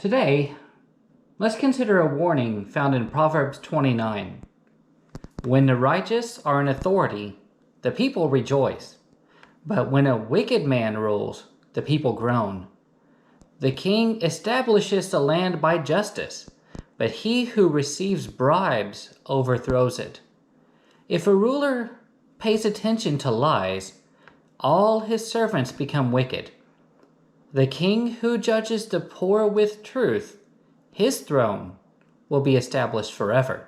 Today, let's consider a warning found in Proverbs 29. When the righteous are in authority, the people rejoice. But when a wicked man rules, the people groan. The king establishes the land by justice, but he who receives bribes overthrows it. If a ruler pays attention to lies, all his servants become wicked. The king who judges the poor with truth, his throne will be established forever.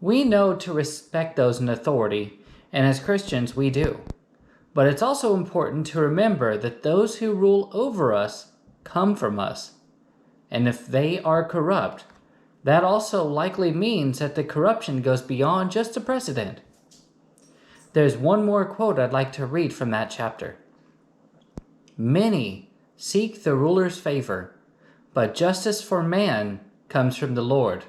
We know to respect those in authority, and as Christians we do. But it's also important to remember that those who rule over us come from us. And if they are corrupt, that also likely means that the corruption goes beyond just the president. There's one more quote I'd like to read from that chapter. Many seek the ruler's favor, but justice for man comes from the Lord.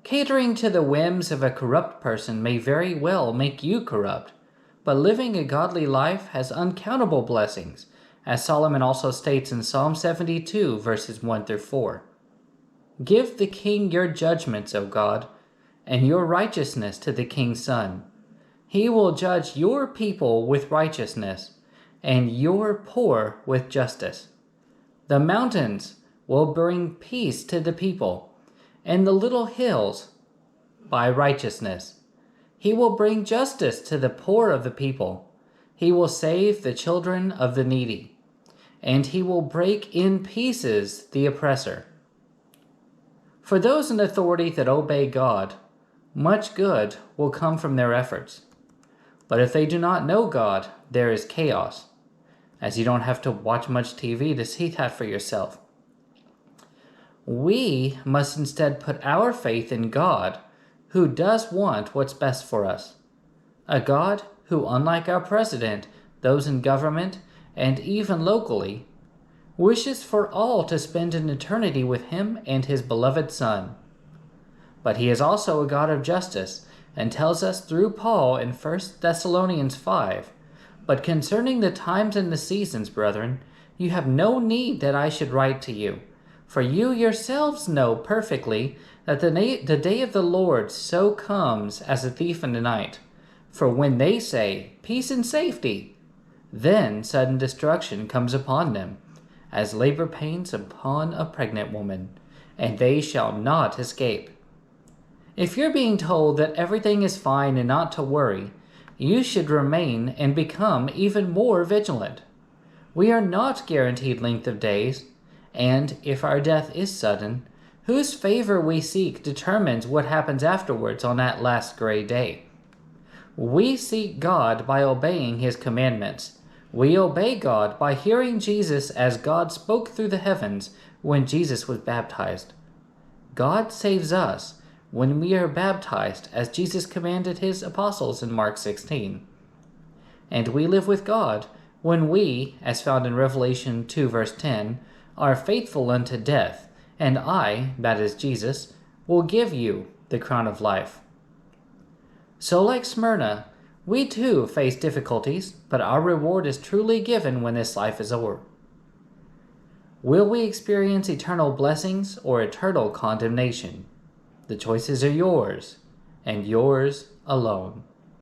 Catering to the whims of a corrupt person may very well make you corrupt, but living a godly life has uncountable blessings, as Solomon also states in Psalm 72, verses 1 through 4. Give the king your judgments, O God, and your righteousness to the king's son. He will judge your people with righteousness, and your poor with justice. The mountains will bring peace to the people, and the little hills by righteousness. He will bring justice to the poor of the people. He will save the children of the needy, and he will break in pieces the oppressor. For those in authority that obey God, much good will come from their efforts. But if they do not know God, there is chaos, as you don't have to watch much TV to see that for yourself. We must instead put our faith in God, who does want what's best for us. A God who, unlike our president, those in government, and even locally, wishes for all to spend an eternity with him and his beloved Son. But he is also a God of justice, and tells us through Paul in 1 Thessalonians 5, But concerning the times and the seasons, brethren, you have no need that I should write to you. For you yourselves know perfectly that the day of the Lord so comes as a thief in the night. For when they say, peace and safety, then sudden destruction comes upon them, as labor pains upon a pregnant woman, and they shall not escape. If you're being told that everything is fine and not to worry, you should remain and become even more vigilant. We are not guaranteed length of days, and if our death is sudden, whose favor we seek determines what happens afterwards on that last gray day. We seek God by obeying his commandments. We obey God by hearing Jesus as God spoke through the heavens when Jesus was baptized. God saves us when we are baptized as Jesus commanded his apostles in Mark 16. And we live with God when we, as found in Revelation 2 verse 10, are faithful unto death, and I, that is Jesus, will give you the crown of life. So like Smyrna, we too face difficulties, but our reward is truly given when this life is over. Will we experience eternal blessings or eternal condemnation? The choices are yours, and yours alone.